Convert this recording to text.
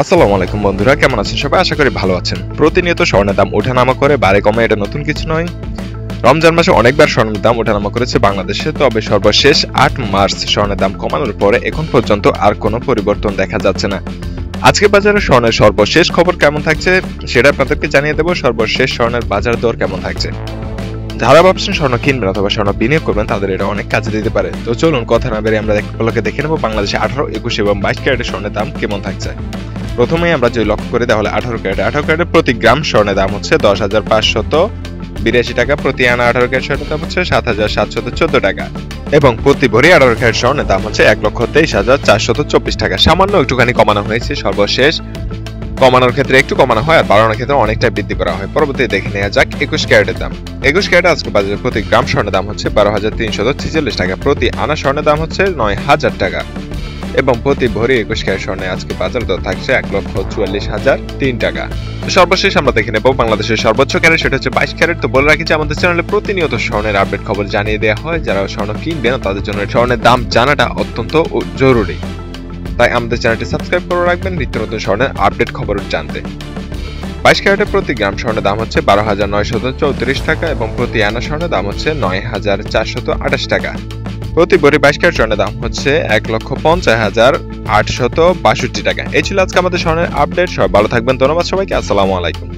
আসসালামু আলাইকুম বন্ধুরা, কেমন আছেন সবাই? আশা করি ভালো আছেন। প্রতিনিয়ত স্বর্ণের দাম ওঠানামা করে, বাড়ে কমে, এটা নতুন কিছু নয়। রমজান মাসে অনেকবার স্বর্ণের দাম ওঠানামা করেছে বাংলাদেশে, তবে সর্বশেষ 8 মার্চ স্বর্ণের দাম কমানোর পরে এখন পর্যন্ত আর কোনো পরিবর্তন দেখা যাচ্ছে না। আজকে বাজারে স্বর্ণের সর্বশেষ খবর কেমন থাকছে সেটা আপনাদেরকে জানিয়ে দেবো। সর্বশেষ স্বর্ণের বাজার দর কেমন থাকছে, যারা ভাবছেন স্বর্ণ কিনবেন অথবা স্বর্ণ বিনিয়োগ করবেন তাদের এটা অনেক কাজে দিতে পারে। তো চলুন কথা না বেরিয়ে আমরা দেখে নেবো বাংলাদেশে 18, 21 এবং 22 ক্যারেটের স্বর্ণের দাম কেমন থাকছে। প্রথমেই আমরা যদি লক্ষ্য করি তাহলে 18 ক্যারেটের প্রতি গ্রাম স্বর্ণের দাম হচ্ছে 10,582 টাকা, প্রতি আনা 18 ক্যারেট স্বর্ণের দাম হচ্ছে 7,714 টাকা এবং প্রতি ভরি 18 ক্যারেট স্বর্ণের দাম হচ্ছে 1,23,424 টাকা। সামান্য একটুখানি কমানো হয়েছে, সর্বশেষ কমানোর ক্ষেত্রে একটু কমানো হয় আর বাড়ানোর ক্ষেত্রে অনেকটা বৃদ্ধি করা হয়। পরবর্তী দেখে নেওয়া যাক 21 ক্যারেটের দাম। 21 ক্যারেটে আজকে বাজারে প্রতি গ্রাম স্বর্ণের দাম হচ্ছে 12,346 টাকা, প্রতি আনা স্বর্ণের দাম হচ্ছে 9,000 টাকা এবং প্রতি ভরি 21 ক্যারেট স্বর্ণে আজকে বাজার দর থাকছে 1,44,003 টাকা। সর্বশেষ আমরা দেখে নেব বাংলাদেশের সর্বোচ্চ ক্যারেট, সেটা হচ্ছে 22 ক্যারেট। তো বলে রাখি যে আমাদের চ্যানেলে প্রতিনিয়ত স্বর্ণের আপডেট খবর জানিয়ে দেওয়া হয়। যারা স্বর্ণ কিনবেন তাদের জন্য স্বর্ণের দাম জানাটা অত্যন্ত জরুরি, তাই আমাদের চ্যানেলটি সাবস্ক্রাইব করে রাখবেন নিত্য নতুন স্বর্ণের আপডেট খবর জানতে। 22 ক্যারেটের প্রতি গ্রাম স্বর্ণের দাম হচ্ছে 12,934 টাকা এবং প্রতি আনা স্বর্ণের দাম হচ্ছে 9,428 টাকা, প্রতি ভরি 22 ক্যারেট স্বর্ণের দাম হচ্ছে 1,50,862 টাকা। এই ছিল আজকে আমাদের স্বর্ণের আপডেট। সবাই ভালো থাকবেন, ধন্যবাদ সবাইকে, আসসালামু আলাইকুম।